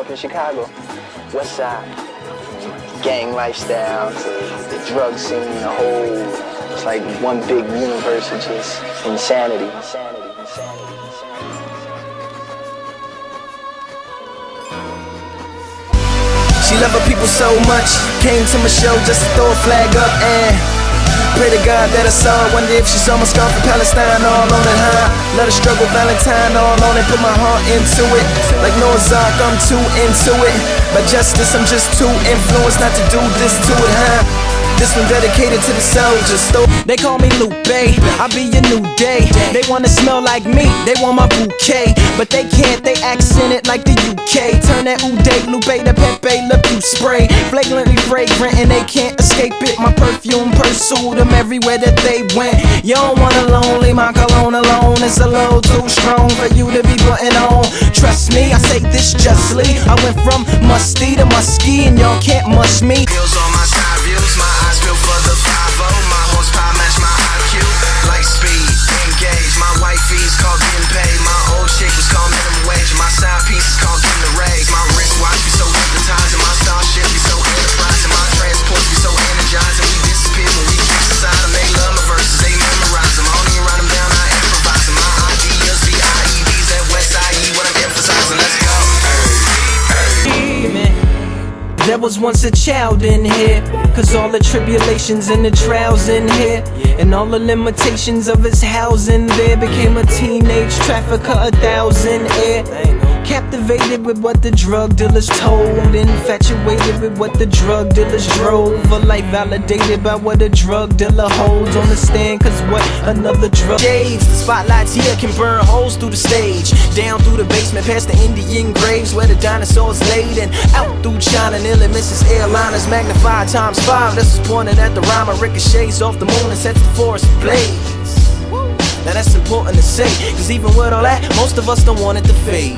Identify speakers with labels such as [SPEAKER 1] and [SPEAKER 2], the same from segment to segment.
[SPEAKER 1] up in Chicago, West Side. Gang lifestyle to the drug scene, the whole, it's like one big universe of just insanity.
[SPEAKER 2] She love her people so much, came to my show just to throw a flag up and pray to God that I saw her. Wonder if she saw my scar from Palestine all on it, huh? Let her struggle Valentine all on it, put my heart into it. Like Noah's Ark, I'm too into it. By justice, I'm just too influenced not to do this to it, huh? This one dedicated to the soldiers. They call me Lupe, I'll be your new day. They wanna smell like me, they want my bouquet, but they can't, they accent it like the UK. Turn that Uday, Lupe to Pepe Le Pew spray. Flagrantly fragrant and they can't escape it. My perfume pursued them everywhere that they went. You don't want a lonely, my cologne alone is a little too strong for you to be putting on. Trust me, I say this justly. I went from musty to musky and y'all can't mush me.
[SPEAKER 3] Heels on my side views, my eyes feel for the 5-0. My horsepower match my IQ. Light speed, engage. My wifey's called getting paid. My old chick was called minimum wage. My side piece is called getting the raise. My wristwatch be so hypnotizing. My starship be so enterprising. My transports be so energizing. We disappear when we kiss aside them. They love my verses, they memorize them. I don't even write them down, I improvise them. My ideas be IEDs at West IE. What I'm emphasizing, let's go.
[SPEAKER 2] There was once a child in here, cause all the tribulations and the trials in here, and all the limitations of his housing there, became a teenage trafficker, 1,000 air. Captivated with what the drug dealers told, infatuated with what the drug dealers drove. A life validated by what a drug dealer holds on the stand, cause what another drug shades. The spotlights here can burn holes through the stage, down through the basement past the Indian graves where the dinosaurs laid, and out through China nearly misses airliners magnified ×5. This is pointed at the rhyme, ricochets off the moon and sets the forest ablaze. Now that's important to say, cause even with all that, most of us don't want it to fade.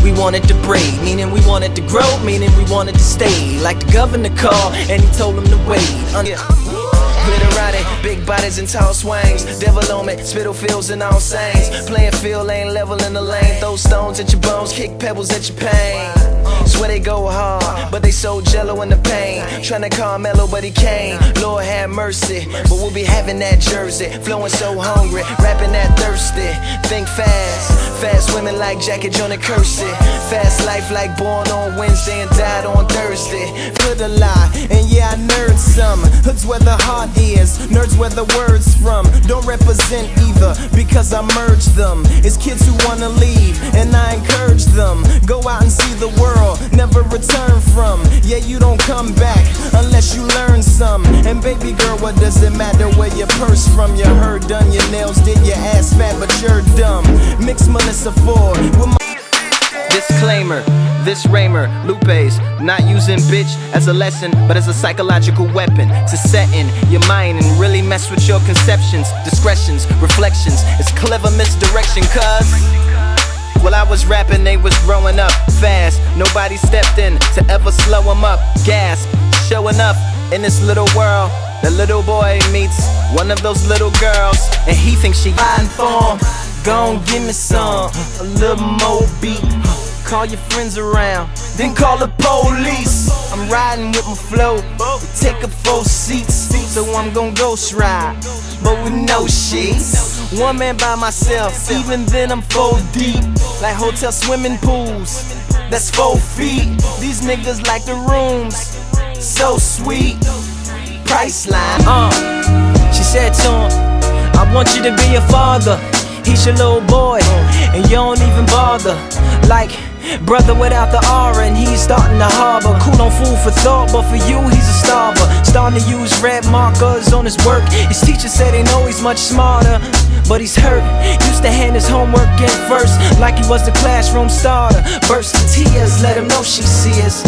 [SPEAKER 2] We want it to breed, meaning we want it to grow, meaning we want it to stay. Like the governor called and he told him to wait. Glitterati, big bodies and tall swings. Devil on me, spittle fields and all saints. Playing field ain't level in the lane. Throw stones at your bones, kick pebbles at your pain. Swear they go hard, but they so jello in the pain. Tryna call Mellow, but he came. Lord have mercy, but we'll be having that jersey. Flowing so hungry, rapping that thirsty. Think fast, fast women like Jackie Joyner Kersey. Fast life like born on Wednesday and died on Thursday. Good a lie, and yeah I nerd some. Hoods where the heart is, nerds where the words from. Don't represent either, because I merge them. It's kids who wanna leave, and I encourage them. Go out and see the world, never return from. Yeah, you don't come back unless you learn some. And baby girl, what does it matter where your purse from? Your hair done, your nails did, your ass fat, but you're dumb. Mix Melissa Ford with my disclaimer. This Raymer, Lupe's not using bitch as a lesson, but as a psychological weapon to set in your mind and really mess with your conceptions, discretions, reflections. It's clever misdirection, cuz while I was rapping, they was growing up fast. Nobody stepped in to ever slow them up. Gasp, showing up in this little world. The little boy meets one of those little girls, and he thinks she riding for him. Gon' give me some, a little more beat. Call your friends around, then call the police. I'm riding with my flow, take up 4 seats. So I'm gon' ghost ride, but with no sheets. One man by myself, even then I'm 4 deep. Like hotel swimming pools, that's 4 feet. These niggas like the rooms, so sweet. Priceline, she said to him, I want you to be a father. He's your little boy, and you don't even bother. Like brother without the aura, and he's starting to harbor. Cool on food for thought, but for you he's a starver. Starting to use red markers on his work. His teacher said they know he's much smarter, but he's hurt. Used to hand his homework in first, like he was the classroom starter. Burst of tears, let him know she sees.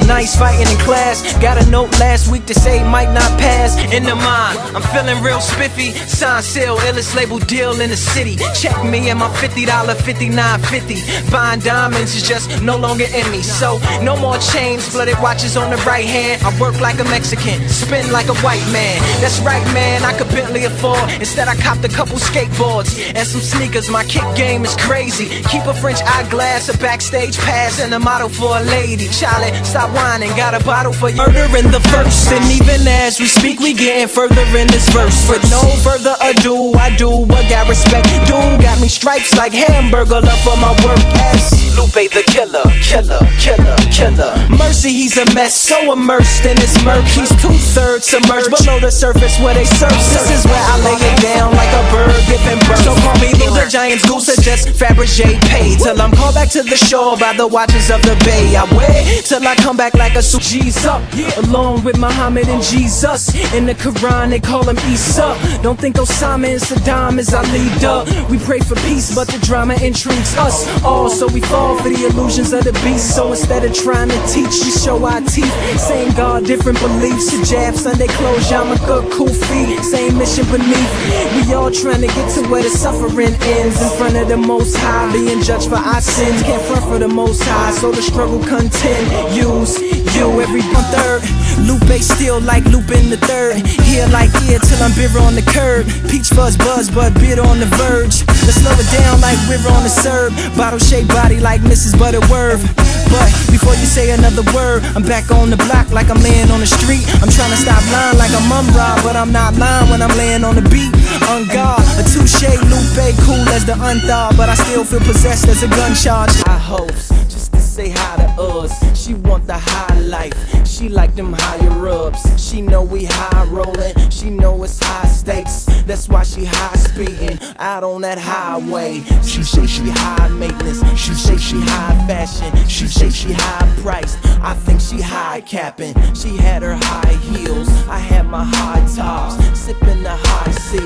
[SPEAKER 2] Now he's fighting in class. Got a note last week to say he might not pass. In the mind, I'm feeling real spiffy. Sign seal, illest label deal in the city. Check me and my $50 $59.50. Buying diamonds is just no longer in me. So no more chains, flooded watches on the right hand. I work like a Mexican, spin like a white man. That's right, man, I could Bentley afford. Instead I copped the couple skateboards and some sneakers. My kick game is crazy. Keep a French eyeglass, a backstage pass, and a model for a lady. Charlie, stop whining, got a bottle for you. Murder in the first, and even as we speak, we getting further in this verse. With no further ado, I do what got respect. Dude got me stripes like hamburger love for my work. As Lupe the killer, killer, killer, killer. Mercy, he's a mess, so immersed in his murk. He's 2/3 submerged below the surface where they surf. This is where I lay it down like a bird giving birth. So call me Lou the Giant's goose or just Fabergé paid. Till I'm called back to the shore by the watchers of the bay. I wait till I come back like a G's up, along with Muhammad and Jesus. In the Quran they call him Isa. Don't think Osama and Saddam is our leader. We pray for peace, but the drama intrigues us all, so we fall for the illusions of the beast. So instead of trying to teach, we show our teeth. Same God, different beliefs. Hijab, Sunday clothes, yarmulke, kufi. Same mission beneath. We all trying to get to where the suffering ends. In front of the Most High, being judged for our sins. Can't front for the Most High, so the struggle continues. You every 1/3. Lupe still like Lupin the third. Here like here till I'm bitter on the curb. Peach fuzz buzz, but bitter on the verge. Let's slow it down like we're on the serve. Bottle shaped body like Mrs. Butterworth. But before you say another word, I'm back on the block like I'm laying on the street. I'm trying to stop lying like I'm Umrah, but I'm not lying when I'm laying on the beat. On guard, a touche Lupe, cool as the unthaw, but I still feel possessed as a gun charge. I host just to say hi to us. She want the high life, she like them higher ups. She know we high rolling, she know it's high stakes. That's why she high speeding out on that highway. She say she high maintenance, she say she high fashion, she say she high priced. I think she high capping. She had her high heels, I had my high tops, sipping the high C,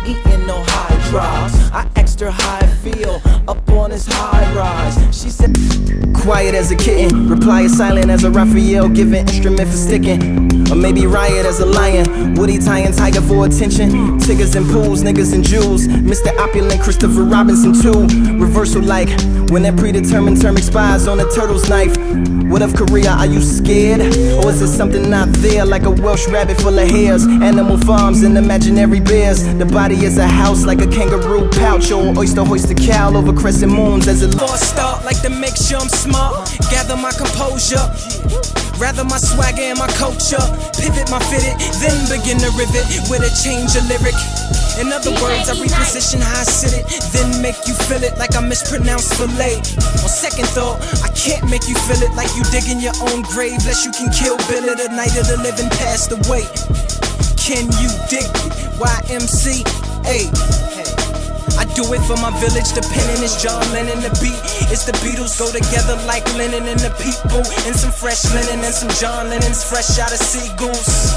[SPEAKER 2] eating no high drops. I asked her how I feel up on his high rise. She said, quiet as a kitten, reply as silent as a Raphael, giving instrument for sticking. Or maybe riot as a lion, Woody tying tiger for attention. Tigers and pools, niggas and jewels. Mr. Opulent, Christopher Robinson too. Reversal like when that predetermined term expires on a turtle's knife. What of Korea, are you scared? Or is there something not there, like a Welsh rabbit full of hairs? Animal farms and imaginary bears. The body is a house like a kangaroo pouch, or oyster hoist a cow over crescent moons as a lost start, like to make sure I'm smart. Gather my composure, rather my swagger and my culture. Pivot my fitted, then begin to rivet with a change of lyric. In other words, I reposition how I sit it, then make you feel it like I mispronounced filet. On second thought, I can't make you feel it like you digging your own grave, lest you can kill Billy the night of the living passed away. Can you dig it? YMC, hey. I do it for my village, the pen is John Lennon, the beat. It's the Beatles go together like Lennon and the people. And some fresh linen and some John Lennon's fresh out of seagulls.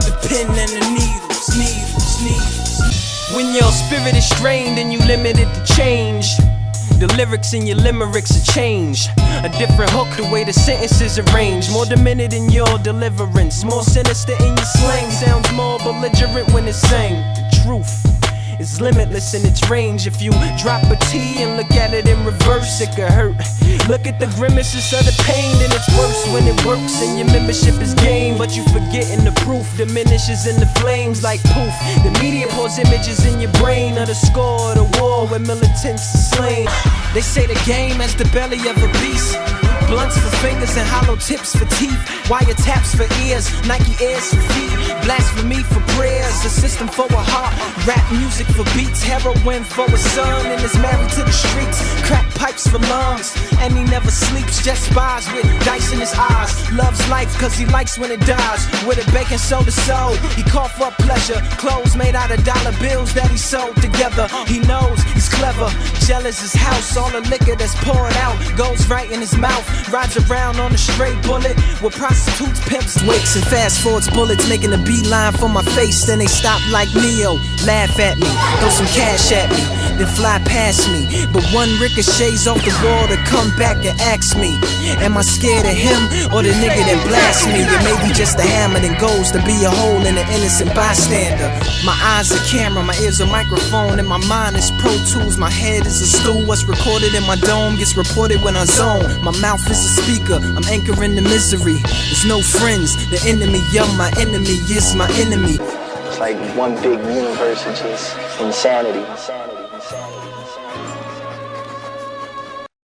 [SPEAKER 2] The pen and the needles, needles, needles. When your spirit is strained and you limited to change, the lyrics in your limericks are change. A different hook, the way the sentences arranged. More demented in your deliverance, more sinister in your slang. Sounds more belligerent when it's sang. The truth is limitless in its range. If you drop a T and look at it in reverse, it could hurt. Look at the grimaces of the pain, and it's worse when it works and your membership is gained. But you forgetting the proof diminishes in the flames like poof. The media pours images in your brain of the score of the war where militants are slain. They say the game has the belly of a beast. Blunts for fingers and hollow tips for teeth. Wiretaps for ears, Nike Airs for feet. Blasphemy for prayers, a system for a heart. Rap music for beats, heroin for a son. And is married to the streets, crack pipes for lungs. And he never sleeps, just spies with dice in his eyes. Loves life cause he likes when it dies. With a bacon soda soul, he cough up pleasure. Clothes made out of dollar bills that he sold together. He knows he's clever, jealous his house. All the liquor that's poured out goes right in his mouth. Rides around on a straight bullet with prostitutes, pimps, wakes, and fast forwards bullets, making a beeline for my face. Then they stop like Neo, laugh at me, throw some cash at me, then fly past me. But one ricochets off the wall to come back and ask me, am I scared of him or the nigga that blasts me? It may be just a hammer that goes to be a hole in an innocent bystander. My eyes are camera, my ears a microphone, and my mind is Pro Tools. My head is a stool. What's recorded in my dome gets reported when I zone. My mouth is a speaker, I'm anchoring the misery. There's no friends, the enemy of my enemy is my enemy.
[SPEAKER 1] it's like one big universe of just insanity.